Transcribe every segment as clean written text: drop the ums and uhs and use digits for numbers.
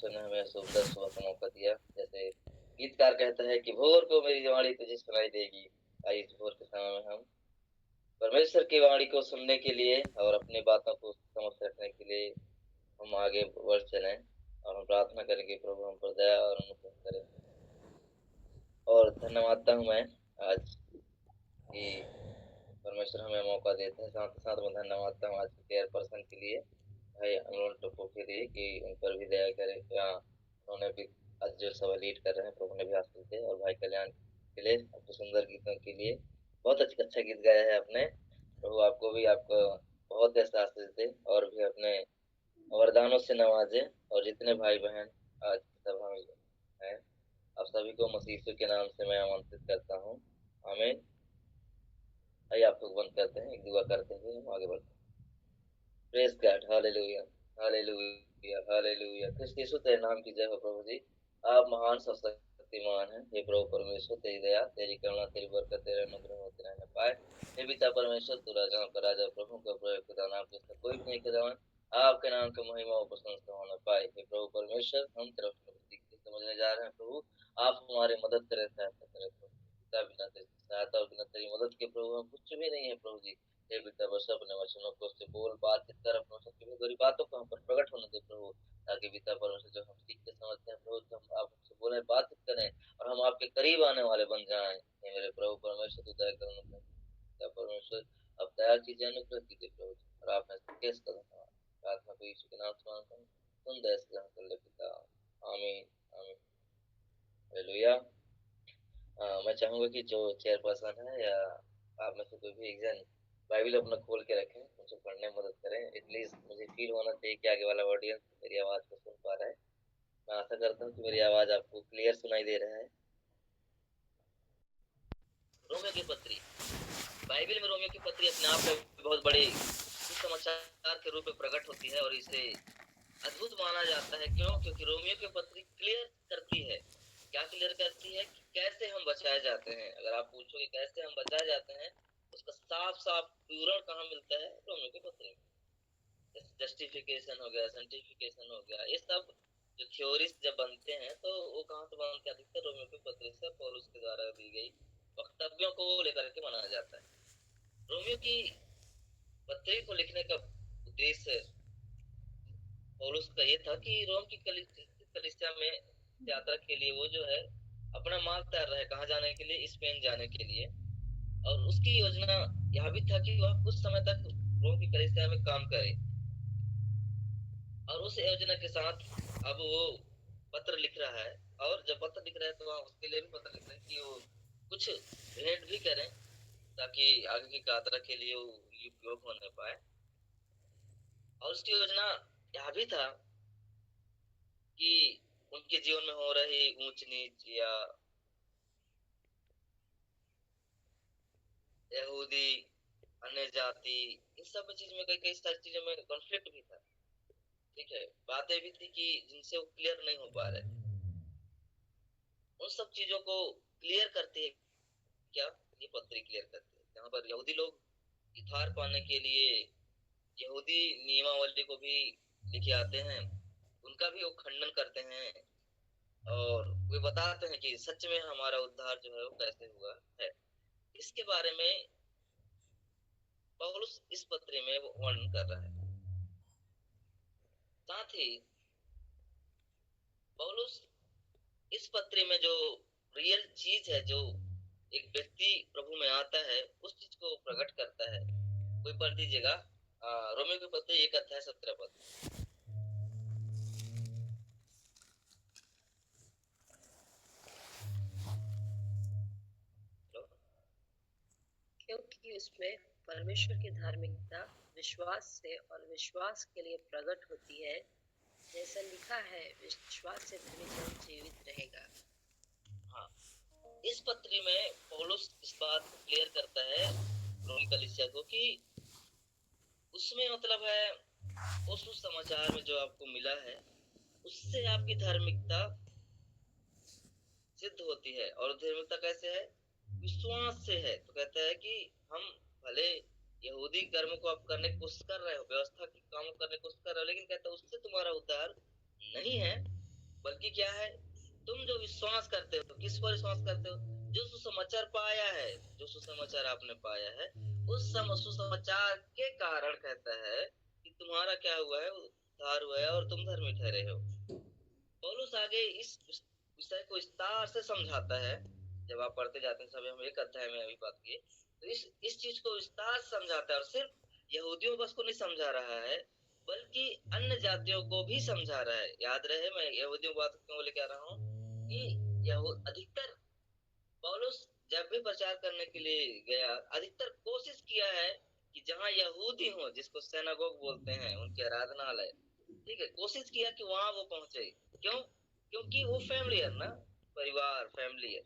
परमेश्वर ने हमें सुंदर सुबह का मौका दिया। जैसे गीतकार कहता है कि भोर को मेरी वाणी तुझे सुनाई देगी। आइए इस भोर के समय में हम परमेश्वर की वाणी को सुनने के लिए और अपनी बातों को समझ रखने के लिए हम आगे बढ़ चलें और हम प्रार्थना करें कि प्रभु हम पर दया और अनुग्रह करें। और धन्यवाद हूँ मैं आज कि परमेश्वर हमें मौका देता है। साथ ही साथ मैं धन्यवाद हूँ आज के केयर पर्सन के लिए, भाई अमरोल टप्पू के लिए, कि उन पर भी दया करे। उन्होंने भी आज जो सभा लीड कर रहे हैं प्रभु ने भी आशीष दे। और भाई कल्याण के लिए, आपके सुंदर गीतों के लिए, बहुत अच्छा गीत गाया है आपने। प्रभु आपको भी आपको बहुत ऐसा आशीष दे और भी अपने वरदानों से नवाजे। और जितने भाई बहन आज की सभा में हैं, आप सभी को मसीह यीशु के नाम से मैं आमंत्रित करता हूँ। आमीन। आइए आप लोग बंद करते हैं, एक दुआ करते हुए हम आगे बढ़ते हैं। Praise God, hallelujah, hallelujah, hallelujah. Christ Yeshu तेरे नाम की जय हो प्रभु जी। आप महान शक्तिमान हैं। हे प्रभु परमेश्वर, तेरी दया, तेरी करुणा, तेरी बरकत, तेरा अनुग्रह होते रहने पाए। हे पिता परमेश्वर, तू राजाओं का राजा, प्रभु का प्रभु, खुदा नाम जिसका कोई भी नहीं खुदावन, आपके नाम की महिमा और प्रशंसा होना पाए। हे प्रभु परमेश्वर, हम तरफ समझने जा रहे हैं प्रभु, आप हमारी मदद करें, सहायता करें प्रभु। पिता बिना तेरी सहायता और बिना तेरी मदद के प्रभु हम कुछ भी नहीं है प्रभु जी। हे पिता बस अपने वचनों को से बोल, बातचीत कर, अपने वचन की गहरी बातों को हम पर प्रकट होने दे प्रभु, ताकि पिता परमेश्वर जो हम सीख के समझते हैं प्रभु, जो हम आपसे बोले, बातचीत करें और हम आपके करीब आने वाले बन जाएं। हे मेरे प्रभु परमेश्वर, तू दया कर, पिता परमेश्वर अब दया कीजिए, अनुग्रह कीजिए प्रभु जी। और आपने केस कर प्रार्थना को यीशु के नाम से मांगता हूं, सुन दया से कर ले पिता। आमीन, आमीन, हालेलुया। मैं चाहूंगा कि जो चेयरपर्सन है या आप में से कोई भी एक जन बाइबल अपना खोल के रखें, मुझे पढ़ने में मदद करें। एटलीस्ट मुझे फील होना चाहिए कि आगे वाला ऑडियंस मेरी आवाज को सुन पा रहा है। मैं आशा करता हूँ कि मेरी आवाज आपको क्लियर सुनाई दे रहा है। रोमियो की पत्री, बाइबल में रोमियो की पत्री अपने आप में बहुत बड़ी सुसमाचार के रूप में प्रकट होती है और इसे अद्भुत माना जाता है। क्यों? क्योंकि रोमियो की पत्री क्लियर करती है। क्या क्लियर करती है? कि कैसे हम बचाए जाते हैं। अगर आप पूछोगे कैसे हम बचाए जाते हैं, उसका साफ साफ विवरण कहाँ मिलता है? रोमियो की पत्री में। जस्टिफिकेशन हो गया, सेंटिफिकेशन हो गया, ये सब जो थ्योरीज जब बनते हैं तो वो कहाँ से बनते हैं? अधिकतर रोमियो की पत्री से पौलुस के द्वारा दी गई वक्तव्यों को लेकर के बनाया जाता है। रोमियो की पत्री को लिखने का उद्देश्य पौलुस का ये था कि रोम की कलीसिया में यात्रा के लिए वो जो है अपना मार्ग तैयार रहे, कहाँ जाने के लिए? स्पेन जाने के लिए। और उसकी योजना यह भी था कि वह कुछ समय तक रोम की कलीसिया में काम करे। और उस योजना के साथ अब वो पत्र लिख रहा है। और जब पत्र लिख रहा है तो वहाँ उसके लिए भी पत्र लिख रहे हैं कि वो कुछ भेंट भी करें, ताकि आगे की यात्रा के लिए वो उपयोग होने पाए। और उसकी योजना यह भी था कि उनके जीवन में हो रही ऊंच नीच या यहूदी, अन्य जाति, इन सब चीज में कई सारी चीजों में कॉन्फ्लिक्ट भी था। ठीक है, बातें भी थी कि जिनसे वो क्लियर नहीं हो पा रहे। उन सब चीजों को क्लियर करती है क्या? ये पत्री क्लियर करती है। यहाँ पर यहूदी लोग इथार पाने के लिए यहूदी नियमावली को भी लेके आते हैं, उनका भी वो खंडन करते हैं और वे बताते हैं कि सच में हमारा उद्धार जो है वो कैसे हुआ है। इसके बारे में पौलुस इस पत्री में वर्णन कर रहा है। साथ ही पौलुस इस पत्री में जो रियल चीज है, जो एक व्यक्ति प्रभु में आता है, उस चीज को प्रकट करता है। कोई पढ़ दीजिएगा रोमियो की पत्री 1 अध्याय 17 पद। क्योंकि उसमें परमेश्वर की धार्मिकता विश्वास से और विश्वास के लिए प्रकट होती है। जैसा लिखा है, विश्वास से धर्मी जन जीवित रहेगा। हाँ, इस पत्री में पौलुस इस बात को क्लियर करता है रोमी कलीसिया को कि उसमें मतलब है उस समाचार में जो आपको मिला है उससे आपकी धार्मिकता सिद्ध होती है। और धार्मिकता कैसे है? विश्वास से है। तो कहता है कि हम भले यहूदी कर्म को आप करने की कोशिश कर रहे हो, व्यवस्था के काम करने की कोशिश कर रहे हो, लेकिन कहता है उससे तुम्हारा उद्धार नहीं है। बल्कि क्या है, तुम जो विश्वास करते हो, किस पर विश्वास करते हो? जो सुसमाचार पाया है, जो सुसमाचार आपने पाया है, उस सुसमाचार के कारण कहता है कि तुम्हारा क्या हुआ है, उद्धार हुआ है और तुम धर्मी ठहरे हो। पौलुस आगे इस विषय को विस्तार से समझाता है। जब आप पढ़ते जाते हैं, सभी हम एक अध्याय में अभी बात किए, तो इस चीज को विस्तार से समझाता है, और सिर्फ यहूदियों बस को नहीं समझा रहा है, बल्कि अन्य जातियों को भी समझा रहा है। याद रहे, मैं यहूदियों की बात क्यों लेके आ रहा हूँ कि अधिकतर पौलुस जब भी प्रचार करने के लिए गया, अधिकतर कोशिश किया है कि जहाँ यहूदी हो, जिसको सिनागोग बोलते हैं, उनके आराधनालय, ठीक है, कोशिश किया कि वहां वो पहुंचे। क्यों? क्योंकि वो फैमिलियर ना, परिवार फैमिलियर,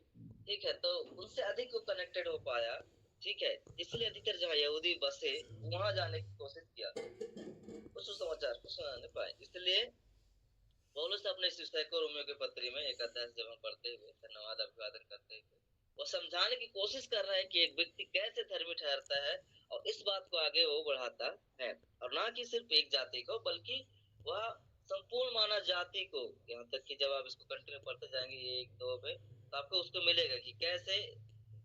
ठीक है, तो उनसे अधिक वो कनेक्टेड हो पाया, ठीक है, इसलिए अधिकतर जहाँ यहूदी बसे वहां जाने की कोशिश किया, उस समाचार को सुनाने पाए। इसलिए पौलुस अपने इस विषय को रोमियो के पत्री में एक अध्याय जब हम पढ़ते हुए धन्यवाद अभिवादन करते हुए वो समझाने की कोशिश कर रहा है कि एक व्यक्ति कैसे धर्मी ठहरता है, और इस बात को आगे वो बढ़ाता है, और ना कि सिर्फ एक जाति को, बल्कि वह संपूर्ण मानव जाति को, यहाँ तक कि जब आप इसको कंटिन्यू पढ़ते जाएंगे एक दो में, तो आपको उसको मिलेगा कि कैसे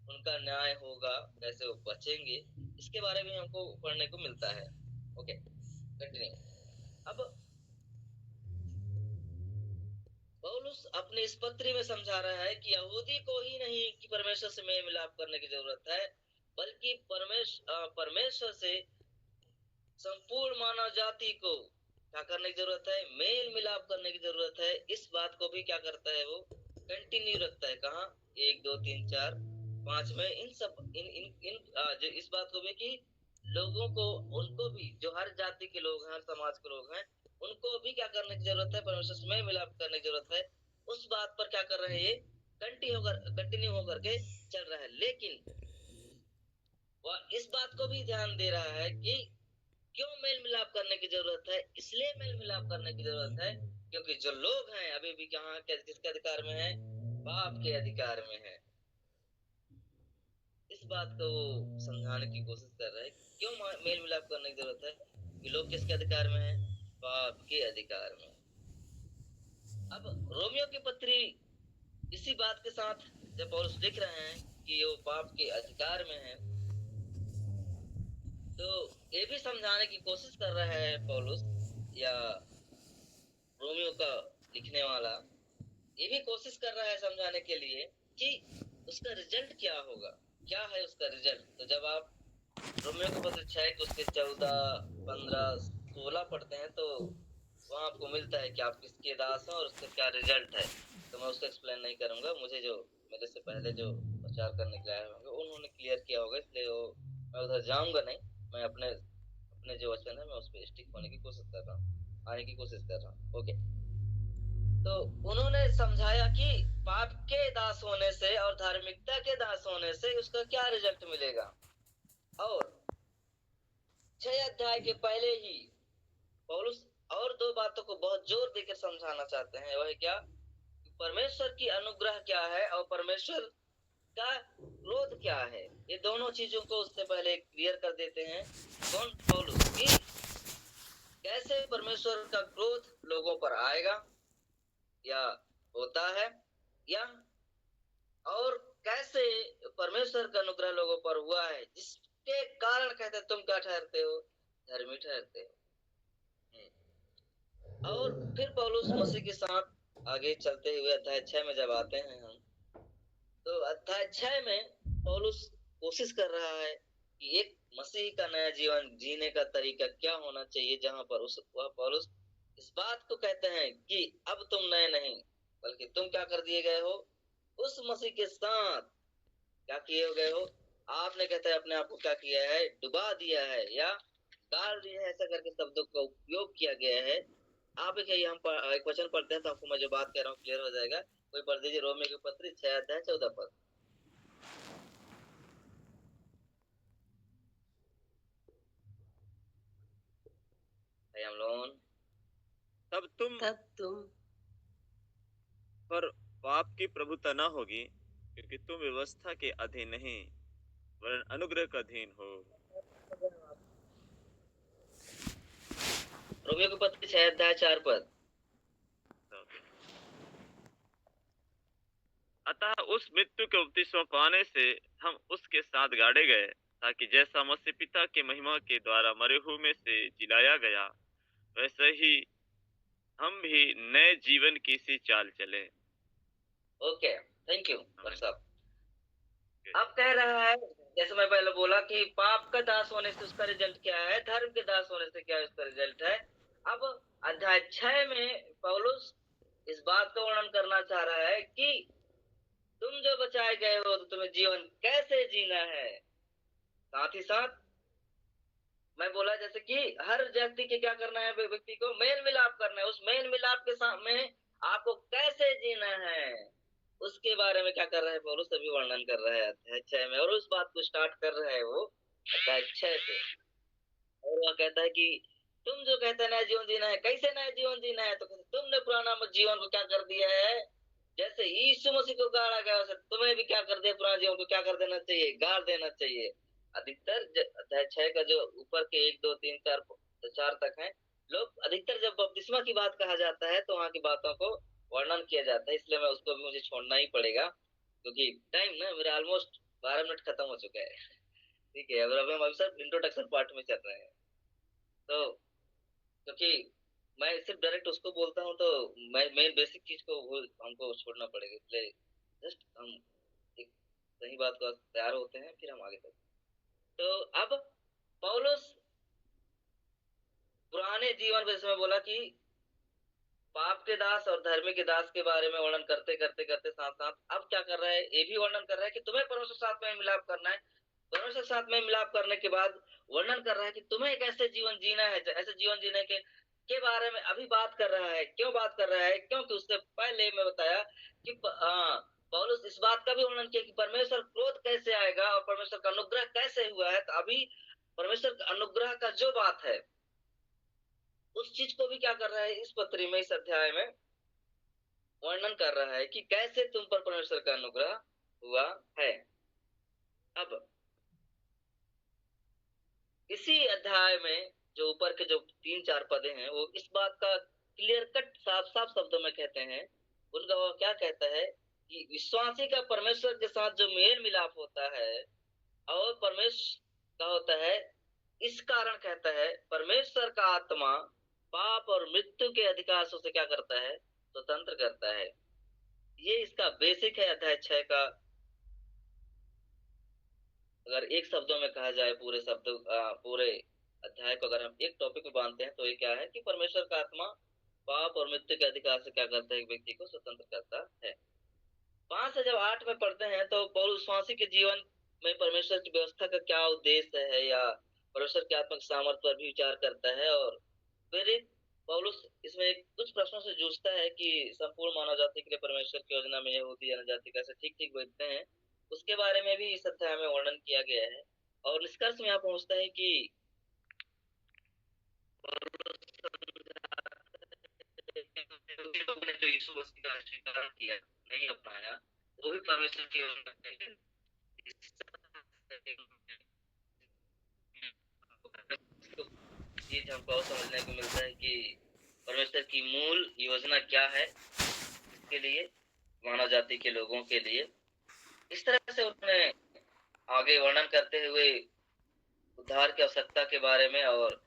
उनका न्याय होगा, कैसे वो बचेंगे, इसके बारे में हमको पढ़ने को मिलता है। Okay, continue. अब पौलुस अपने इस पत्र में समझा रहा है कि यहूदी को ही नहीं कि परमेश्वर से मेल मिलाप करने की जरूरत है, बल्कि परमेश्वर से संपूर्ण मानव जाति को क्या करने की जरूरत है, मेल मिलाप करने की जरूरत है। इस बात को भी क्या करता है, वो कंटिन्यू रखता है। कहाँ? 1 2 3 4 5 में इन सब जो इस बात को भी कि लोगों को, उनको भी, जो हर जाति के लोग हैं, हर समाज के लोग हैं, उनको भी क्या करने की जरूरत है, परमेश्वर से मेल मिलाप करने की जरूरत है। उस बात पर क्या कर रहे हैं, ये कंटिन्यू होकर के चल रहा है। लेकिन वह इस बात को भी ध्यान दे रहा है कि क्यों मेल मिलाप करने की जरूरत है। इसलिए मेल मिलाप करने की जरूरत है क्योंकि जो लोग हैं अभी भी कहाँ के, किसके अधिकार में है, पाप के अधिकार में है। इस बात को वो समझाने की कोशिश कर रहा है क्यों मेल मिलाप करने की जरूरत है, कि लोग किसके अधिकार में है, पाप के अधिकार में। अब रोमियो की पत्री इसी बात के साथ जब पौलुस लिख रहे हैं कि वो पाप के अधिकार में है, तो ये भी समझाने की कोशिश कर रहा है पौलुस, या रोमियो का लिखने वाला ये भी कोशिश कर रहा है समझाने के लिए कि उसका रिजल्ट क्या होगा, क्या है उसका रिजल्ट। तो जब आप रोमियो के पत्र 6 के उसके 14 15 16 पढ़ते हैं, तो वहां आपको मिलता है कि आप किसके दास हैं और उसका क्या रिजल्ट है। तो मैं उसको एक्सप्लेन नहीं करूंगा, मुझे जो मेरे से पहले जो प्रचार करने के लिए आए होंगे उन्होंने क्लियर किया होगा, इसलिए वो मैं उधर जाऊंगा नहीं। मैं अपने अपने जो वचन है मैं उस पर स्टिक होने की कोशिश कर रहा हूँ, आने की कोशिश कर रहा हूँ। ओके, तो उन्होंने समझाया कि पाप के दास होने से और धार्मिकता के दास होने से उसका क्या रिजल्ट मिलेगा। और 6 अध्याय के पहले ही पौलुस और दो बातों को बहुत जोर देकर समझाना चाहते हैं। वह क्या? परमेश्वर की अनुग्रह क्या है और परमेश्वर का क्रोध क्या है। ये दोनों चीजों को उससे पहले क्लियर कर देते हैं। कौन? पौलुस। कि कैसे परमेश्वर का क्रोध लोगों पर आएगा या होता है, या और कैसे परमेश्वर का अनुग्रह लोगों पर हुआ है, जिसके कारण कहते तुम क्या ठहरते हो, धर्मी ठहरते हो। और फिर पौलुस मसीह के साथ आगे चलते हुए अध्याय 6 में जब आते हैं हम, तो अध्याय 6 में पौलुस कोशिश कर रहा है कि एक मसीह का नया जीवन जीने का तरीका क्या होना चाहिए, जहां पर वह पौलुस इस बात को कहते हैं कि अब तुम नए नहीं, बल्कि तुम क्या कर दिए गए हो, उस मसीह के साथ क्या किए हो गए हो। आपने कहते हैं अपने आप को क्या किया है, डुबा दिया है या डाल दिया है, ऐसा करके शब्दों का उपयोग किया गया है। आप एक हम एक वचन पढ़ते हैं तो आपको मैं जो बात कह रहा हूँ क्लियर हो जाएगा। कोई पढ़ दीजिए रोमियो के पत्र 6 अध्याय 14 पद। हम लोग तब तुम पर पाप की प्रभुता न होगी, क्योंकि तुम व्यवस्था के अधीन नहीं वरन अनुग्रह का अधीन हो। रोमियो के पत्र 6 अध्याय 4 पद। अतः उस मृत्यु के बपतिस्मा पाने से हम उसके साथ गाड़े गए, ताकि जैसा मसीह पिता के महिमा के द्वारा मरे हुए में से जिलाया गया, वैसे ही हम भी नए जीवन की सी चाल चले। ओके, थैंक यू आमीन। साहब। अब कह रहा है, जैसे मैं पहले बोला कि पाप का दास होने से उसका रिजल्ट क्या है, धर्म के दास होने से क्या उसका रिजल्ट है। अब अध्याय 6 में पौलुस इस बात का वर्णन करना चाह रहा है कि तुम जो बचाए गए हो तो तुम्हें जीवन कैसे जीना है। साथ ही साथ मैं बोला जैसे कि हर व्यक्ति के क्या करना है, व्यक्ति को मेल मिलाप करना है, उस मेल मिलाप के सामने आपको कैसे जीना है उसके बारे में क्या कर रहा है पौलुस, सभी वर्णन कर रहा है अध्याय 6 में। और उस बात को स्टार्ट कर रहा है वो अध्याय 6 से, और वह कहता है कि तुम जो कहते हैं नया जीवन जीना है, कैसे नया जीवन जीना है, तो तुमने पुराना जीवन को क्या कर दिया है, जैसे यीशु मसीह को गाड़ा गया वैसे तुम्हें भी क्या कर दिया, पुराना जीवन को क्या कर देना चाहिए, गाड़ देना चाहिए। अधिकतर अध्याय 6 का जो ऊपर के 1 2 3 4 तक है, लोग अधिकतर जब बपतिस्मा की बात कहा जाता है तो वहां की बातों को वर्णन किया जाता है, इसलिए मैं उसको भी मुझे छोड़ना ही पड़ेगा क्योंकि टाइम ना मेरा ऑलमोस्ट 12 मिनट खत्म हो चुका है। ठीक है, अब हम सिर्फ इंट्रोडक्शन पार्ट में चल रहे हैं, तो क्योंकि मैं सिर्फ डायरेक्ट उसको बोलता हूँ तो मैं मेन बेसिक चीज को वो हमको छोड़ना पड़ेगा, इसलिए जस्ट हम एक सही बात को तैयार होते हैं फिर हम आगे तक। तो अब पौलुस पुराने जीवन में, जैसे मैं बोला कि पाप के दास और धर्मी के दास के बारे में वर्णन करते करते करते साथ साथ अब क्या कर रहा है, ये भी वर्णन कर रहा है कि तुम्हें परमेश्वर के साथ में मिलाप करना है। परमेश्वर के साथ में मिलाप करने के बाद वर्णन कर रहा है कि तुम्हें एक ऐसे जीवन जीना है, ऐसे जीवन जीने के बारे में अभी बात कर रहा है। क्यों बात कर रहा है, क्योंकि उससे पहले मैं बताया कि पौलुस इस बात का भी वर्णन किया कि परमेश्वर क्रोध कैसे आएगा और परमेश्वर का अनुग्रह कैसे हुआ है। तो अभी परमेश्वर का अनुग्रह का जो बात है उस चीज को भी क्या कर रहा है, इस पत्री में, इस अध्याय में वर्णन कर रहा है कि कैसे तुम पर परमेश्वर का अनुग्रह हुआ है। अब इसी अध्याय में जो ऊपर के जो 3 4 पदे हैं वो इस बात का क्लियर कट साफ साफ शब्दों में कहते हैं। उनका वो क्या कहता है कि विश्वासी का परमेश्वर के साथ जो मेल मिलाप होता है और परमेश्वर का होता है, इस कारण कहता है परमेश्वर का आत्मा पाप और मृत्यु के अधिकार से क्या करता है, स्वतंत्र करता है। ये इसका बेसिक है अध्याय 6 का। अगर एक शब्दों में कहा जाए, पूरे अध्याय को अगर हम एक टॉपिक में बांधते हैं तो ये क्या है कि परमेश्वर का आत्मा पाप और मृत्यु के अधिकार से क्या करता है, एक व्यक्ति को स्वतंत्र करता है। 5 से जब 8 में पढ़ते हैं तो पौलुस विश्वासी के जीवन में परमेश्वर की व्यवस्था का क्या उद्देश्य है या परमेश्वर के आत्मा के सामर्थ्य पर भी विचार करता है। और फिर पौलुस इसमें कुछ प्रश्नों से जूझता है कि संपूर्ण मानव जाति के लिए परमेश्वर की योजना में यहूदी जनजाति कैसे ठीक ठीक बैठते हैं, उसके बारे में भी इस अध्याय में वर्णन किया गया है। और निष्कर्ष में यहाँ पहुंचता है कि लोगों ने जो यीशु मसीह का स्वीकार किया, नहीं अपनाया, वो भी परमेश्वर की योजना है। चीज हमको समझने को मिलता है कि परमेश्वर की मूल योजना क्या है इसके लिए, मानव जाति के लोगों के लिए। इस तरह से उन्होंने आगे वर्णन करते हुए उद्धार की आवश्यकता के बारे में और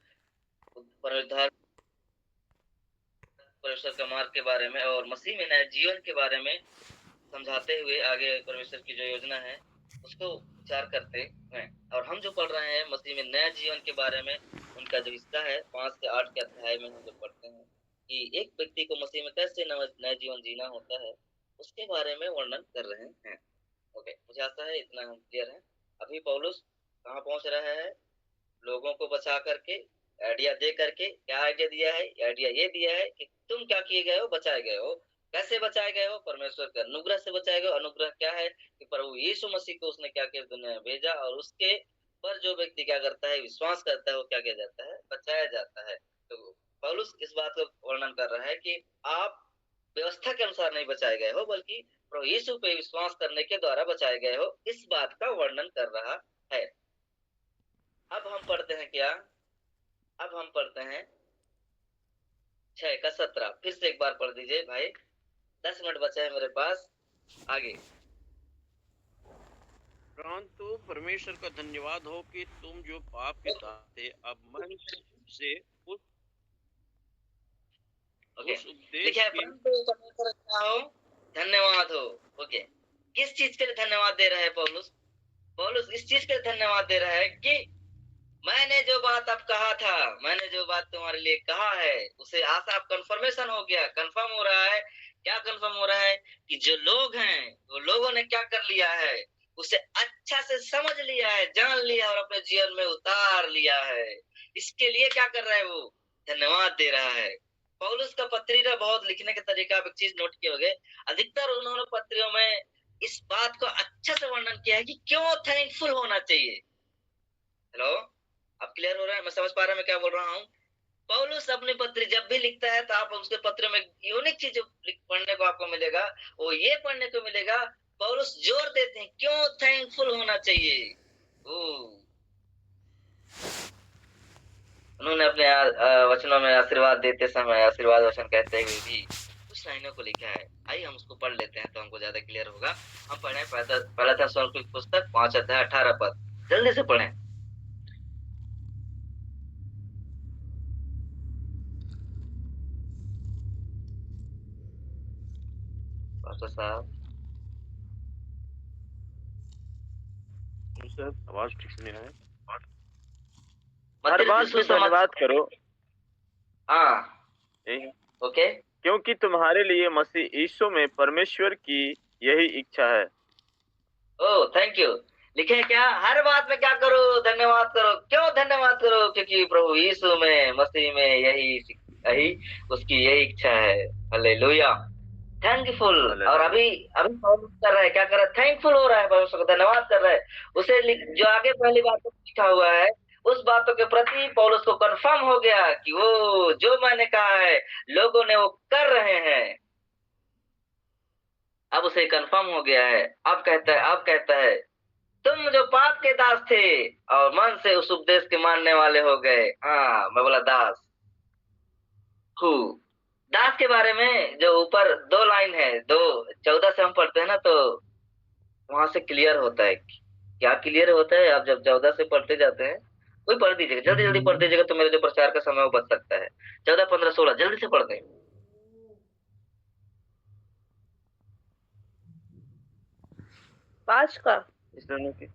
परमेश्वर का मार्ग के बारे में और मसीह में नए जीवन के बारे में समझाते हुए आगे परमेश्वर की जो योजना है उसको विचार करते हैं। और हम जो पढ़ रहे हैं मसीह में नया जीवन के बारे में, उनका जो हिस्सा है 5 से 8 के अध्याय में हम जो पढ़ते हैं कि एक व्यक्ति को मसीह में कैसे नया जीवन जीना होता है, उसके बारे में वर्णन कर रहे हैं। ओके, मुझे आशा है इतना हम क्लियर है। अभी पौलुस कहाँ पहुंच रहा है, लोगों को बचा करके आइडिया दे करके। क्या आइडिया दिया है, आइडिया ये दिया है कि तुम क्या किए गए हो, बचाए गए हो। कैसे बचाए गए हो, परमेश्वर के अनुग्रह से बचाए गए हो। अनुग्रह क्या है कि प्रभु यीशु मसीह को उसने क्या किया, दुनिया में भेजा, और उसके पर जो व्यक्ति क्या करता है, विश्वास करता है, वो क्या किया जाता है, बचाया जाता है। तो पौलुस इस बात का वर्णन कर रहा है कि आप व्यवस्था के अनुसार नहीं बचाए गए हो, बल्कि प्रभु यीशु पे विश्वास करने के द्वारा बचाए गए हो, इस बात का वर्णन कर रहा है। अब हम पढ़ते हैं क्या, अब हम पढ़ते हैं 6 का 17। फिर से एक बार पढ़ दीजिए भाई, 10 मिनट बचा है मेरे पास। आगे। परंतु परमेश्वर का धन्यवाद हो कि तुम जो पाप के दास थे अब मन से उस ओके, उपदेश लिखा है की परंतु परमेश्वर क्या हो, धन्यवाद हो। ओके, किस चीज के लिए धन्यवाद दे रहा है पौलुस? पौलुस इस चीज के लिए धन्यवाद दे रहा है कि मैंने जो बात अब कहा था, मैंने जो बात तुम्हारे लिए कहा है, उसे आज आप कंफर्मेशन हो गया, कंफर्म हो रहा है। क्या कंफर्म हो रहा है? कि जो लोग हैं वो लोगों ने क्या कर लिया है, उसे अच्छा से समझ लिया है, जान लिया और अपने जीवन में उतार लिया है। इसके लिए क्या कर रहा है वो? धन्यवाद दे रहा है। पौलुस का पत्रीरा बहुत लिखने का तरीका, आप एक चीज नोट किए होंगे, अधिकतर उन्होंने पत्रियों में इस बात को अच्छा से वर्णन किया है कि क्यों थैंकफुल होना चाहिए। हेलो, अब क्लियर हो रहा है? मैं समझ पा रहा हूं मैं क्या बोल रहा हूँ? पौलुस अपनी पत्री जब भी लिखता है तो आप उसके पत्र में यूनिक चीज पढ़ने को आपको मिलेगा, वो ये पढ़ने को मिलेगा, पौलुस जोर देते हैं क्यों थैंकफुल होना चाहिए। उन्होंने अपने वचनों में आशीर्वाद देते समय आशीर्वाद वचन कहते हुए भी कुछ लाइनों को लिखा है। आइए हम उसको पढ़ लेते हैं तो हमको ज्यादा क्लियर होगा। हम पढ़े पहला था पुस्तक 5 अध्याय 18 पद, जल्दी से पढ़ें। पास्टर साहब, सर आवाज ठीक से नहीं आ रहा है। हर हर बात पे धन्यवाद करो। हाँ, यही है। ओके, क्योंकि तुम्हारे लिए मसीह यीशु में परमेश्वर की यही इच्छा है। Oh thank you. लिखे हैं क्या? हर बात में क्या करो? धन्यवाद करो। क्यों धन्यवाद करो? क्योंकि प्रभु यीशु में, मसीह में यही यही उसकी यही इच्छा है। Hallelujah, thankful. और हालेलुया। अभी अभी पौलुस कर रहा है, क्या कर रहा है? थैंकफुल हो रहा है, परमेश्वर को धन्यवाद कर रहा है। उसे जो आगे पहली बात लिखा हुआ है, उस बातों के प्रति पौलुस को कंफर्म हो गया कि वो जो मैंने कहा है लोगों ने वो कर रहे हैं। अब उसे कंफर्म हो गया है। अब कहता है तुम जो पाप के दास थे और मन से उस उपदेश के मानने वाले हो गए। हाँ, मैं बोला दास। हु दास के बारे में जो ऊपर 2 लाइन है, 2:14 से हम पढ़ते हैं ना, तो वहां से क्लियर होता है। क्या क्लियर होता है? आप जब 14 से पढ़ते जाते हैं, कोई पढ़ दीजिएगा, जल्दी जल्दी पढ़ दीजिएगा तो मेरे जो प्रचार का समय वो बच सकता है। 14, 15, 16 जल्दी से पढ़ दें। 5 का। इस दोनों की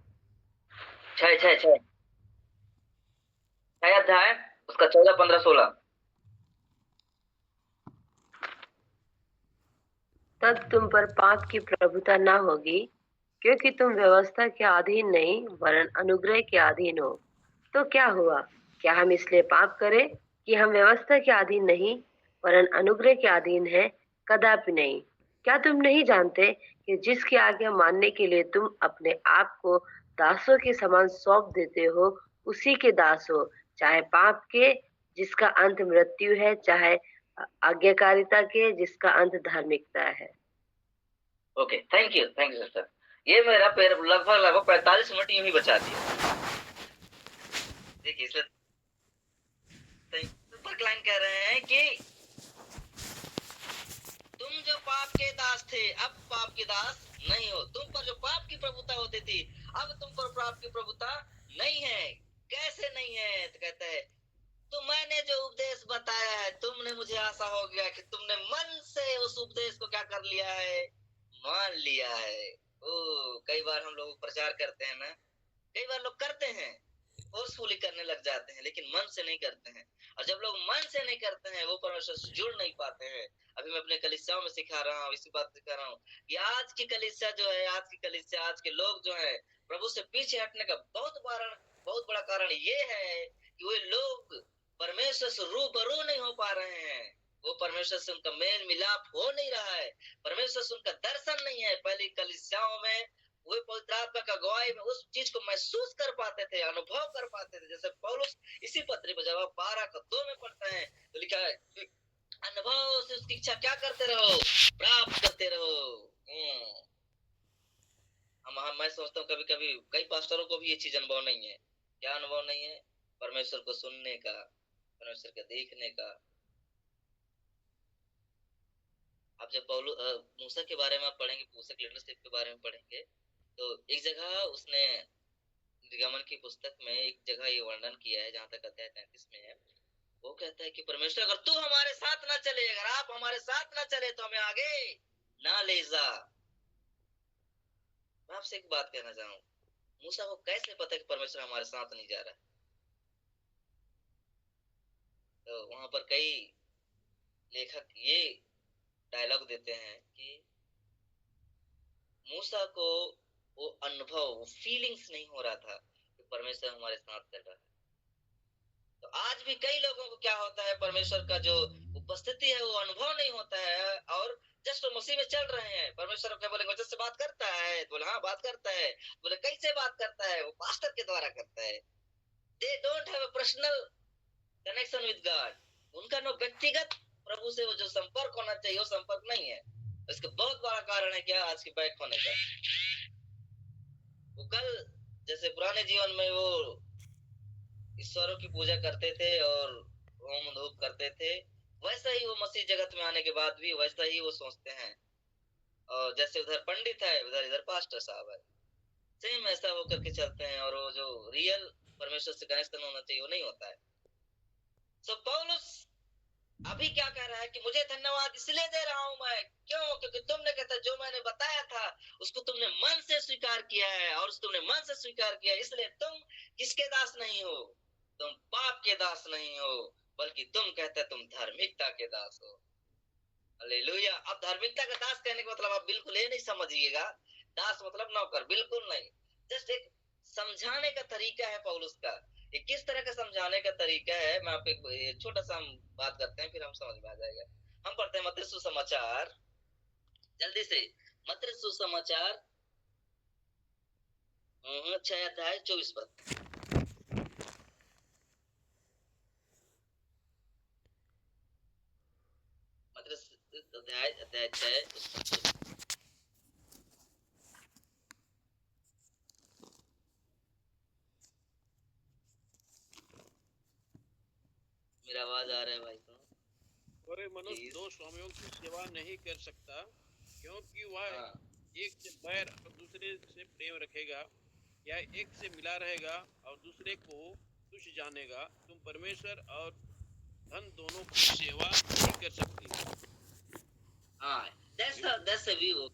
6 अध्याय, उसका 14, 15, 16। तब तुम पर पाप की प्रभुता न होगी, क्योंकि तुम व्यवस्था के अधीन नहीं वरन अनुग्रह के अधीन हो। तो क्या हुआ? क्या हम इसलिए पाप करें कि हम व्यवस्था के अधीन नहीं वरन अनुग्रह के अधीन है? कदापि नहीं। क्या तुम नहीं जानते कि जिसकी आज्ञा मानने के लिए तुम अपने आप को दासों के समान सौंप देते हो, उसी के दास हो, चाहे पाप के जिसका अंत मृत्यु है, चाहे आज्ञाकारिता के जिसका अंत धार्मिकता है। Okay, thank you sir. ये मेरा लगभग लगभग 45 मिनट यूं ही बचा दिया। देखिए, इसलिए सुपर लाइन कह रहे हैं कि तुम जो पाप के दास थे अब पाप के दास नहीं हो। तुम पर जो पाप की प्रभुता होती थी, अब तुम पर पाप की प्रभुता नहीं है। कैसे नहीं है? तो कहता है तो मैंने जो उपदेश बताया है, तुमने, मुझे आशा हो गया कि तुमने मन से उस उपदेश को क्या कर लिया है, मान लिया है। कई बार हम लोग प्रचार करते हैं ना, कई बार लोग करते हैं, फोर्सफुली करने लग जाते हैं, लेकिन मन से नहीं करते हैं। और जब लोग मन से नहीं करते हैं, वो परमेश्वर से जुड़ नहीं पाते हैं। अभी मैं अपने कलीसियाओं में सिखा रहा हूँ, इसी बात सिखा रहा हूँ कि आज की कलीसिया जो है, आज के लोग जो है, प्रभु से पीछे हटने का बहुत बड़ा कारण ये है कि वे लोग परमेश्वर से रूबरू नहीं हो पा रहे हैं। वो परमेश्वर से उनका मेल मिलाप हो नहीं रहा है, परमेश्वर से उनका दर्शन नहीं है। पहले कलीसियाओं में वे पवित्र आत्मा का गवाही में उस चीज को महसूस कर पाते थे, अनुभव कर पाते थे। जैसे पौलुस इसी पत्र में जब आप 12:2 में पढ़ते हैं तो लिखा है अनुभव से उसकी इच्छा क्या करते रहो, प्राप्त करते रहो। मैं सोचता हूँ कभी कभी कई पास्टरों को भी ये चीज अनुभव नहीं है। क्या अनुभव नहीं है? परमेश्वर को सुनने का, परमेश्वर को देखने का। अब जब मूसा के बारे में आप पढ़ेंगे, मूसा के लीडरशिप के बारे में पढ़ेंगे, तो एक जगह उसने निर्गमन की पुस्तक में एक जगह ये वर्णन किया है, जहां तक अध्याय 33 में है। वो कहता है कि परमेश्वर अगर तू हमारे साथ ना चले, अगर आप हमारे साथ ना चले तो हमें आगे ना ले जा। मैं आपसे एक बात कहना चाहूँ, मूसा को कैसे पता कि परमेश्वर हमारे साथ नहीं जा रहा है? तो वहां पर कई लेखक ये डायलॉग देते हैं कि मूसा को वो अनुभव, वो फीलिंग्स नहीं हो रहा था कि परमेश्वर हमारे साथ चल रहा है। तो आज भी कई लोगों को क्या होता है, परमेश्वर का जो उपस्थिति है वो अनुभव नहीं होता है, और जस्ट वो मसीह में चल रहे हैं। परमेश्वर अपने बोले वचन से बात करता है, बोले हाँ बात करता है, बोले कैसे बात करता है? वो पास्टर के द्वारा करता है। They don't have a personal connection with God. उनका नो व्यक्तिगत प्रभु से वो जो संपर्क होना चाहिए वो संपर्क नहीं है। इसका बहुत बड़ा कारण है क्या? आज के बैक होने का। वो कल जैसे पुराने जीवन में वो ईश्वरों की पूजा करते थे और होम धूप करते थे, वैसा ही वो मसीह जगत में आने के बाद भी वैसा ही वो सोचते हैं। और जैसे उधर पंडित है, उधर इधर पास्टर साहब है, सेम ऐसा होकर के चलते हैं, और वो जो रियल परमेश्वर से कनेक्शन होना चाहिए वो नहीं होता है। सो पौलुस अभी क्या कह रहा है कि मुझे धन्यवाद इसलिए दे रहा हूं मैं, क्यों? क्योंकि तुमने कहता जो मैंने बताया था उसको तुमने मन से स्वीकार किया है, और तुमने मन से स्वीकार किया, इसलिए तुम किसके दास नहीं हो? तुम पाप के दास नहीं हो, बल्कि तुम कहते तुम धार्मिकता के दास हो। हालेलुया। अब धार्मिकता का दास कहने का मतलब आप बिल्कुल ये नहीं समझिएगा दास मतलब नौकर, बिल्कुल नहीं। जस्ट एक समझाने का तरीका है पौलुस का। ये किस तरह का समझाने का तरीका है, मैं आपको एक छोटा सा हम बात करते हैं, फिर हम समझ में आ जाएगा। हम पढ़ते हैं मत्ती सुसमाचार, जल्दी से मत्ती सुसमाचार 6 अध्याय 24 पद। अध्याय 6 मेरा आवाज आ रहा है भाई साहब? और मनुष्य दो स्वामियों की सेवा नहीं कर सकता, क्योंकि वह एक से बैर और दूसरे से प्रेम रखेगा, या एक से मिला रहेगा और दूसरे को तुच्छ जानेगा। तुम परमेश्वर और धन दोनों की सेवा नहीं कर सकती। हाँ, that's a view।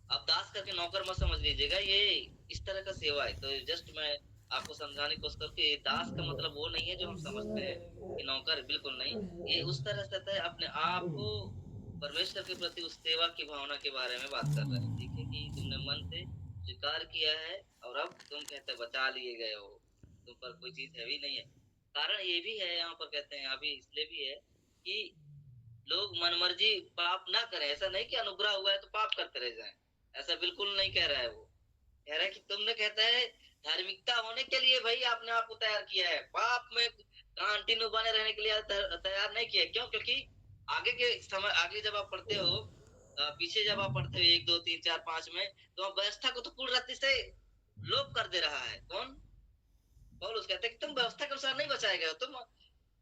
आप दास करके नौकर मत समझ लीजिएगा, ये इस तरह का सेवा है। तो जस्ट मैं आपको समझाने की कोशिश करूँ कि दास का मतलब वो नहीं है जो हम समझते हैं कि नौकर, बिल्कुल नहीं। ये उस तरह से है अपने आप को परमेश्वर के प्रति उस सेवा की भावना के बारे में बात कर रहे हैं। ठीक है कि तुमने मन से स्वीकार किया है और अब तुम कहते बचा लिए गए हो, तुम पर कोई चीज हैवी नहीं है। कारण ये भी है, यहाँ पर कहते हैं अभी इसलिए भी है कि लोग मनमर्जी पाप ना करें। ऐसा नहीं कि अनुग्रह हुआ है तो पाप करते रह जाएं, ऐसा बिल्कुल नहीं कह रहा है। वो कह रहा है कि तुमने कहता है धार्मिकता होने के लिए भाई आपने आपको तैयार किया है, पाप में कंटिन्यू बने रहने के लिए तैयार नहीं किया। क्यों? क्योंकि आगे के समय, आगे जब आप पढ़ते हो, पीछे जब आप पढ़ते हो 1 2 3 4 5 में, तो आप व्यवस्था को तो पूर्ण रीति से लोप कर दे रहा है। कौन? पौलुस कहते हैं कि तुम व्यवस्था के अनुसार नहीं बचाएगा, तुम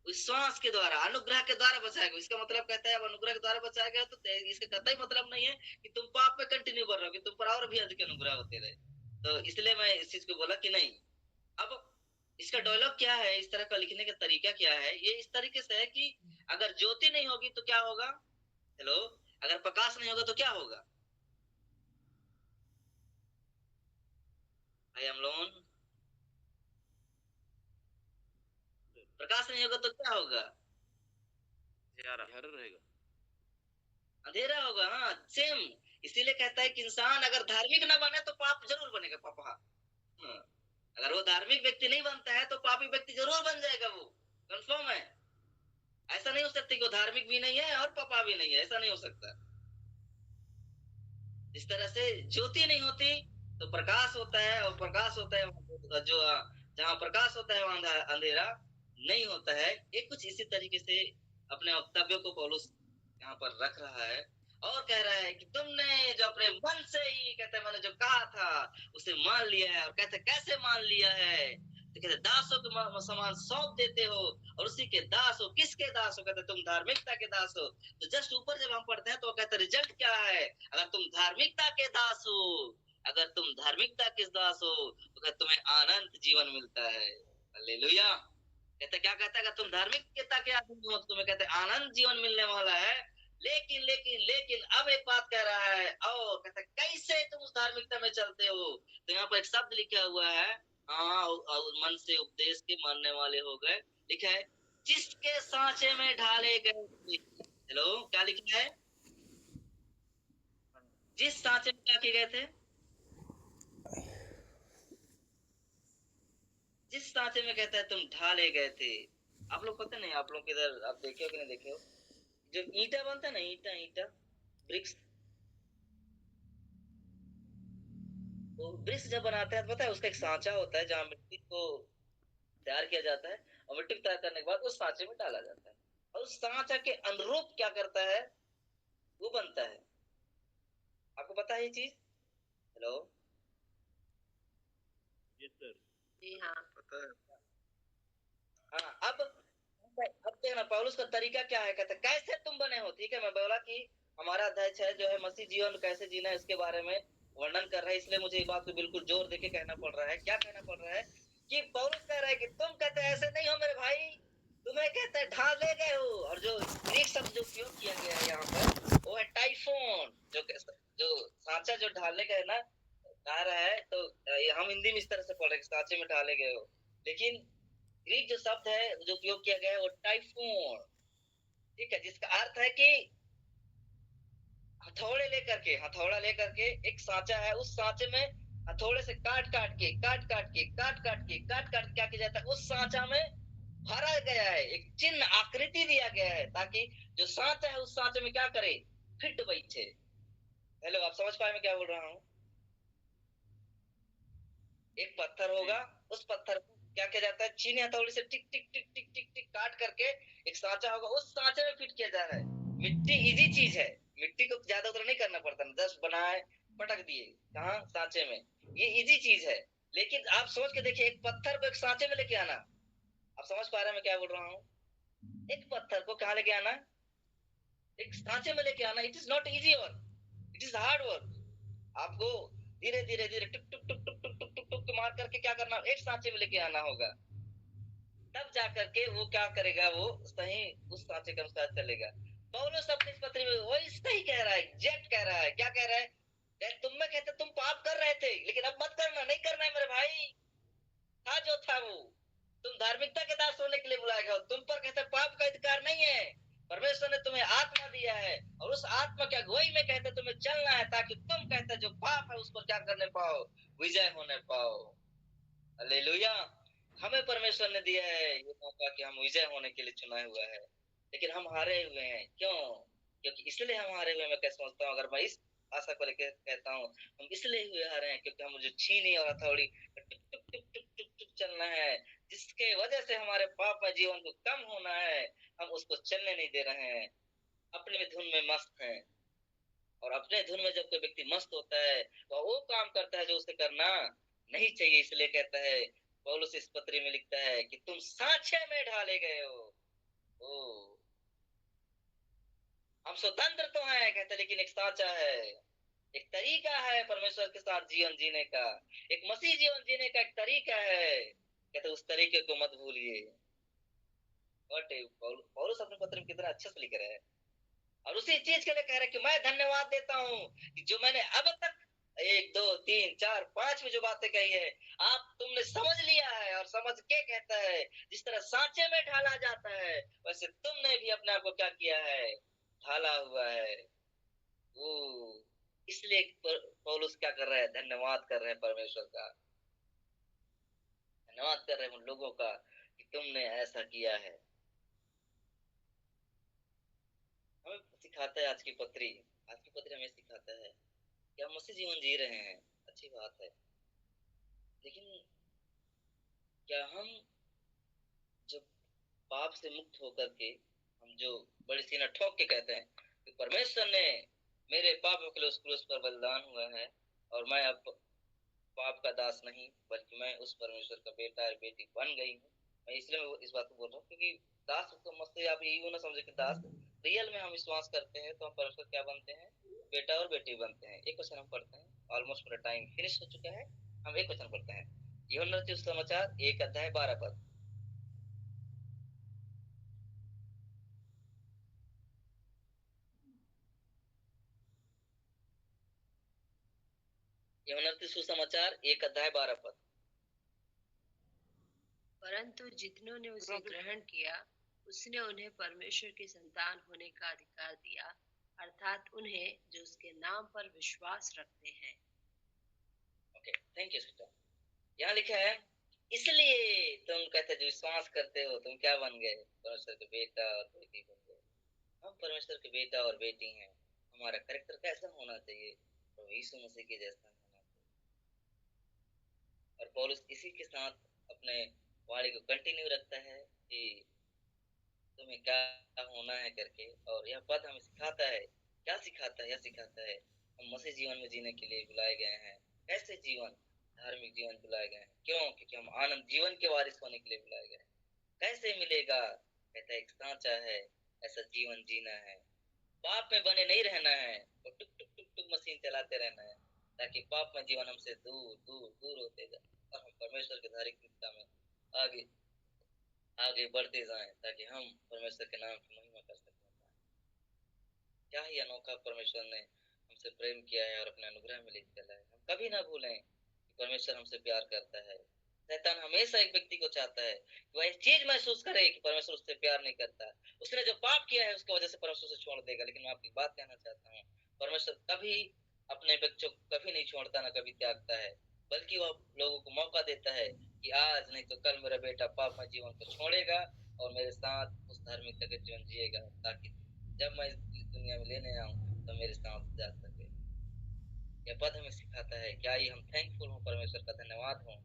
विश्वास के द्वारा, अनुग्रह के द्वारा बचाएगा। इसका मतलब कहता है अब अनुग्रह के द्वारा बचाएगा, तो इसका कतई मतलब नहीं है कि तुम पाप में कंटिन्यू कर रहे हो, कि तुम पर और भी अधिक अनुग्रह होते रहे। तो इसलिए मैं इस चीज को बोला कि नहीं। अब इसका डायलॉग क्या है, इस तरह का लिखने का तरीका क्या है? ये इस तरीके से है कि अगर ज्योति नहीं होगी तो क्या होगा? हेलो, अगर प्रकाश नहीं होगा तो क्या होगा? I am loan. प्रकाश नहीं होगा तो क्या होगा? अंधेरा रहेगा, अंधेरा होगा। हाँ, सेम। इसीलिए कहता है कि इंसान अगर धार्मिक ना बने तो पाप जरूर बनेगा। पापा, हाँ, अगर वो धार्मिक व्यक्ति नहीं बनता है तो पापी व्यक्ति जरूर बन जाएगा, वो कंफर्म है। ऐसा नहीं हो सकता कि वो धार्मिक भी नहीं है और पापा भी नहीं है, ऐसा नहीं हो सकता। इस तरह से ज्योति नहीं होती तो प्रकाश होता है, और प्रकाश होता है जो जहाँ प्रकाश होता है वहां अंधेरा नहीं होता है। ये कुछ इसी तरीके से अपने वक्तव्य को पौलुस यहाँ पर रख रहा है, और कह रहा है कि तुमने जो अपने मन से ही कहते मैंने जो कहा था उसे मान लिया है। और कहते कैसे मान लिया है? तो कहते दासों के समान सौंप देते हो, और उसी के दास हो। किसके दास हो? कहते तुम धार्मिकता के दास हो। तो जस्ट ऊपर जब हम पढ़ते हैं तो कहते रिजल्ट क्या है? अगर तुम धार्मिकता के दास हो, अगर तुम धार्मिकता के दास हो तो कहते तुम्हें अनंत जीवन मिलता है। हालेलुया। कहते क्या कहता है? अगर तुम धार्मिकता के आदमी हो तो तुम्हें कहते आनंद जीवन मिलने वाला है। लेकिन लेकिन लेकिन अब एक बात कह रहा है, और कहता कैसे तुम उस धार्मिकता में चलते हो? तो यहाँ पर एक शब्द लिखा हुआ है, हाँ, और मन से उपदेश के मानने वाले हो गए। लिखा है जिसके सांचे में ढाले गए। हेलो, क्या लिखा है? जिस सांचे में क्या किए गए थे? जिस सांचे में कहता है तुम ढाले गए थे। आप लोग पता नहीं, आप लोग इधर आप देखे हो कि नहीं देखे हो, जो ईंटा बनता है ना, ईंटा ईंटा ब्रिक्स, वो ब्रिक्स जब बनाते हैं तो पता है उसका एक सांचा होता है जहाँ मिट्टी को तैयार किया जाता है, और मिट्टी को तैयार करने के बाद उस सांचे में डाला जाता है, और उस सांचा के अनुरूप क्या करता है? वो बनता है। आपको पता है ये चीज? Hello, yes sir. जी हाँ, पता है। हाँ। अब देखना पौलुस का तरीका क्या है। कहते कैसे तुम बने हो। ठीक है, मैं बोला कि हमारा अध्याय 6 जो है मसीह जीवन कैसे जीना है इसके बारे में वर्णन कर रहा है, इसलिए मुझे ये बात को बिल्कुल जोर देके कहना पड़ रहा है। क्या कहना पड़ रहा है? कि पौलुस कह रहा है कि तुम कहते ऐसे नहीं हो मेरे भाई, तुम्हें कहते ढाले गए हो। और जो ग्रीक शब्द जो उपयोग किया गया है यहाँ पर वो है टाइफोन। जो सांचा जो ढालने का है ना, कह रहा है, तो हम हिंदी में इस तरह से पढ़ रहे हैं सांचे में ढाले गए हो, लेकिन ग्रीक जो शब्द है जो उपयोग किया गया है वो टाइफोन। ठीक है, जिसका अर्थ है कि हथौड़ा लेकर के एक सांचा है, उस सांचे में हथौड़े से काट काट के क्या किया जाता है? उस सांचा में भरा गया है, एक चिन्ह आकृति दिया गया है, ताकि जो सांचा है उस सांचे में क्या करे? फिट बैठे। हेलो, आप समझ पाए मैं क्या बोल रहा हूँ? एक पत्थर होगा, उस पत्थर को क्या किया जाता है? चीनी हथौड़ी से टिक टिक टिक टिक टिक टिक काट करके एक सांचा होगा, उस सांचे में फिट किया जा रहा है। मिट्टी इजी चीज है, मिट्टी को ज्यादा उतना नहीं करना पड़ता ना, जस्ट बनाए पटक दिए कहाँ? सांचे में। ये इजी चीज है। लेकिन आप सोच के देखिए, एक पत्थर को एक सांचे में लेके आना, आप समझ पा रहे हैं मैं क्या बोल रहा हूँ? एक पत्थर को कहाँ लेके आना? एक सांचे में लेके आना। It is not easy work, it is hard work. आपको धीरे धीरे धीरे टुक टुक टुक टुक टुक टुक टुक टुक मार करके क्या करना? एक सांचे में लेके आना होगा, तब जाकर के वो क्या करेगा? वो सही उस सांचे के अनुसार चलेगा। पौलुस अपनी इस पत्री में वही सही कह रहा है, एग्जैक्ट कह रहा है। क्या कह रहा है? तुम में कहते तुम पाप कर रहे थे, लेकिन अब मत करना, नहीं करना है मेरे भाई। था जो था वो, तुम धार्मिकता के दास होने के लिए बुलाया गया हो। तुम पर कहते पाप का अधिकार नहीं है। परमेश्वर ने तुम्हें आत्मा दिया है, और उस आत्मा की अगुवाई में कहते तुम्हें चलना है, ताकि तुम कहते जो पाप है उस पर क्या करने पाओ? विजय होने पाओ। हालेलुया। हमें परमेश्वर ने दिया है ये मौका कि हम विजय होने के लिए चुना हुआ है, लेकिन हम हारे हुए हैं। क्यों? क्योंकि इसलिए हम हारे हुए, मैं क्या समझता हूँ, अगर मैं इस आशा को लेकर कहता हूँ, हम इसलिए हुए हारे हैं क्योंकि हम जो छीनी और हथौड़ी टुक टुक टुक टुक टुक टुक चलना है, जिसके वजह से हमारे पाप में जीवन को कम होना है, हम उसको चलने नहीं दे रहे हैं, अपने धुन में मस्त हैं। और अपने धुन में जब कोई व्यक्ति मस्त होता है तो वो काम करता है जो उसे करना नहीं चाहिए। इसलिए कहता है पौलुस इस पत्री में लिखता है कि तुम सांचे में ढाले गए हो। ओ, हम स्वतंत्र तो हैं कहते, लेकिन एक सांचा है, एक तरीका है परमेश्वर के साथ जीवन जीने का, एक मसीह जीवन जीने का एक तरीका है। कहते उस तरीके को मत भूलिए। पौलुस अपने पत्र में कितना अच्छे से लिख रहे हैं, और उसी चीज के लिए कह रहे कि मैं धन्यवाद देता हूँ कि जो मैंने अब तक 1 2 3 4 5 में जो बातें कही है, आप तुमने समझ लिया है, और समझ के कहता है जिस तरह सांचे में ढाला जाता है, वैसे तुमने भी अपने आप को क्या किया है? ढाला हुआ है। वो इसलिए पौलुस क्या कर रहा है? धन्यवाद कर रहे हैं परमेश्वर का, धन्यवाद कर रहे हैं उन लोगों का कि तुमने ऐसा किया है। हमें सिखाता है आज की पत्री हमें सिखाता है कि हम मसीह जीवन जी रहे हैं, अच्छी बात है, लेकिन क्या हम जो पाप से मुक्त होकर के, हम जो बड़ी सीना ठोक के कहते हैं कि परमेश्वर ने मेरे पापों के लिए उस क्रूस पर बलिदान हुआ है, और मैं अब पाप का दास नहीं, बल्कि मैं उस परमेश्वर का बेटा और बेटी बन गई हूँ। मैं इसलिए मैं इस बात को बोल रहा हूँ क्योंकि दास को मत से आप यही ना समझे कि दास, रियल में हम विश्वास करते हैं तो हम परमेश्वर क्या बनते हैं, बेटा और बेटी बनते हैं। एक क्वेश्चन हम पढ़ते हैं, ऑलमोस्ट मेरा टाइम फिनिश हो चुका है, हम एक क्वेश्चन पढ़ते हैं। यूहन्ना रचित सुसमाचार 1 अध्याय 12 पद। यूहन्ना रचित सुसमाचार 1 अध्याय 12 पद। परंतु जितनों ने उसे ग्रहण किया, उसने उन्हें परमेश्वर की संतान होने का अधिकार दिया, अर्थात उन्हें जो उसके नाम पर विश्वास रखते हैं। Okay, thank you sister. यहाँ लिखा है, इसलिए तुम कहते जो विश्वास करते हो तुम क्या बन गए, परमेश्वर के बेटा और बेटी बन गए। हम परमेश्वर के बेटा और बेटी हैं। हमारा कैरेक्टर कैसा होना चाहिए, प्रभु यीशु मसीह के जैसा होना चाहिए। और पौलुस इसी के साथ अपने वाणी को कंटिन्यू रखता है कि तुम्हें क्या होना है करके। और यह पद हमें सिखाता है, क्या सिखाता है, यह सिखाता है हम मसीह जीवन में जीने के लिए बुलाए गए हैं। कैसे जीवन, धार्मिक जीवन बुलाए गए हैं। क्यों? क्योंकि हम आनंद जीवन के वारिस होने के लिए बुलाए गए हैं। कैसे मिलेगा? कहता है एक सांचा है, ऐसा जीवन जीना है। पाप में बने नहीं रहना है और टुक टुक टुक टुक मशीन चलाते रहना है, ताकि पाप में जीवन हमसे दूर दूर दूर होते जाए और हम परमेश्वर की धार्मिकता में आगे आगे बढ़ते जाएं, ताकि हम परमेश्वर के नाम की महिमा कर सकें। क्या ही अनोखा परमेश्वर ने हमसे प्रेम किया है और अपने अनुग्रह में लेकर चला है। हम कभी ना भूलें कि परमेश्वर हमसे प्यार करता है। शैतान हमेशा एक व्यक्ति को चाहता है कि वह एक चीज महसूस करे कि परमेश्वर उससे प्यार नहीं करता। उसने जो पाप किया है उसकी वजह से परमेश्वर से छोड़ देगा। लेकिन मैं आपकी बात कहना चाहता हूँ, परमेश्वर कभी अपने बच्चों को कभी नहीं छोड़ता, ना कभी त्यागता है, बल्कि वह लोगों को मौका देता है कि आज नहीं तो कल मेरा बेटा पाप में जीवन को छोड़ेगा और मेरे साथ उस धार्मिकता के जीवन जिएगा, ताकि जब मैं इस दुनिया में लेने आऊं तो मेरे साथ जा सके। यह पद हमें सिखाता है क्या ही हम थैंकफुल हो, परमेश्वर का धन्यवाद हो,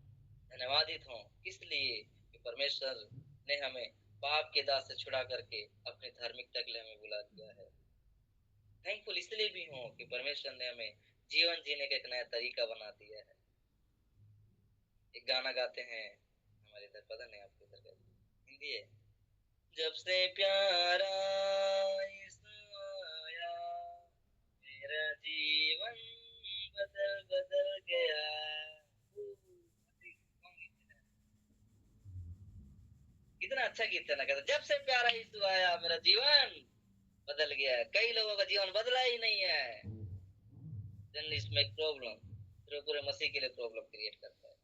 धन्यवादित हो, इसलिए कि परमेश्वर ने हमें पाप के दास से छुड़ा करके अपनी धार्मिकता के लिए हमें बुला दिया है। थैंकफुल इसलिए भी हो कि परमेश्वर ने हमें जीवन जीने का एक नया तरीका बना दिया है। एक गाना गाते हैं हमारे इधर, पता नहीं आपके इधर का हिंदी है। जब से प्यारा यीशु आया, मेरा जीवन बदल बदल गया। कितना अच्छा गीत है ना, कहता जब से प्यारा यीशु आया मेरा जीवन बदल गया। कई लोगों का जीवन बदला ही नहीं है। Then इसमें एक प्रॉब्लम, फिर पूरे मसीह के लिए प्रॉब्लम क्रिएट करता है।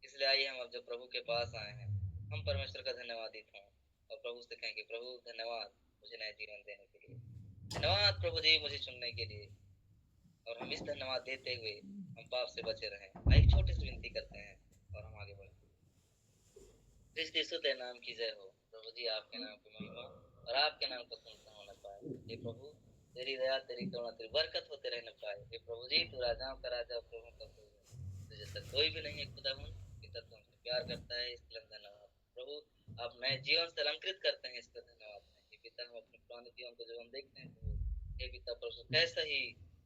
इसलिए आइए हम अब जो प्रभु के पास आए हैं, हम परमेश्वर का धन्यवादित हों और प्रभु से कहें कि प्रभु धन्यवाद मुझे नया जीवन देने के लिए, धन्यवाद प्रभु जी मुझे चुनने के लिए। और हम इस धन्यवाद देते हुए हम पाप से बचे रहें। एक छोटी सी विनती करते हैं और हम आगे बढ़ें। क्रिस्त यीशु तेरे नाम की जय हो। प्रभु जी आपके नाम की महिमा और आपके नाम का सुनता होना पाए। हे प्रभु तेरी दया, तेरी करुणा, तेरी बरकत होते रहने पाए। हे प्रभु जी तू राजाओं का राजा, प्रभु का प्रभु है, तुझे जैसा कोई भी नहीं है खुदावन। पिता तू हमसे प्यार करता है, इसके लिए धन्यवाद। प्रभु आप नए जीवन से अलंकृत करते हैं, इसका धन्यवाद है। हे पिता हम अपने पुराने जीवन को जब हम देखते हैं प्रभु, हे पिता प्रभु कैसा ही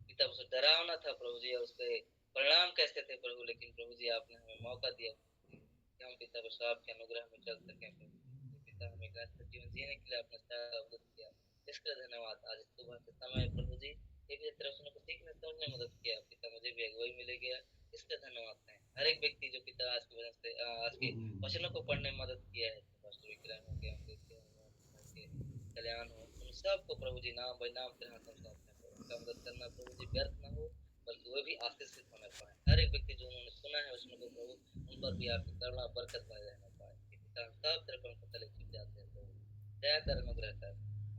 पिता प्रभु डरावना था प्रभु जी, और उसके परिणाम कैसे थे प्रभु, लेकिन प्रभु जी आपने हमें मौका दिया कि हम पिता प्रभु आपके अनुग्रह में चल सकें। प्रभु पिता हमें कैसे जीवन जीने के लिए आपने अवगत किया, इसका धन्यवाद। आज सुबह के समय प्रभु जी एक दर्शनों को सीखने समझने मदद किया पिता, मुझे भी अगुवाई मिले गया, इसका धन्यवाद है। हर एक व्यक्ति जो पिता आज की वजह से आज के वचनों को पढ़ने में मदद किया है, पास्टर विक्रम हो गया, कल्याण हो, उन सबको प्रभु जी नाम बाई नाम तेरे हाथों में सौंपते हैं। उनका मदद करना प्रभु जी व्यर्थ न हो, बल्कि वो भी आशीषित होने पाए। हर एक व्यक्ति जो उन्होंने सुना है वचनों को प्रभु, उन पर भी आपकी करुणा बरकत बने रहना पाए। पिता हम सब तेरे पंख तले छिप जाते हैं प्रभु, दया कर, अनुग्रह कर,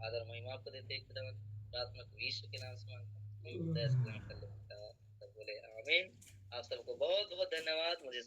आदर महिमा आपको देते हैं खुदावंद। प्रार्थना को यीशु के नाम से मांगता हूं, दया से ग्रहण कर ले पिता। सब बोले आमीन। आप सबको बहुत बहुत धन्यवाद। मुझे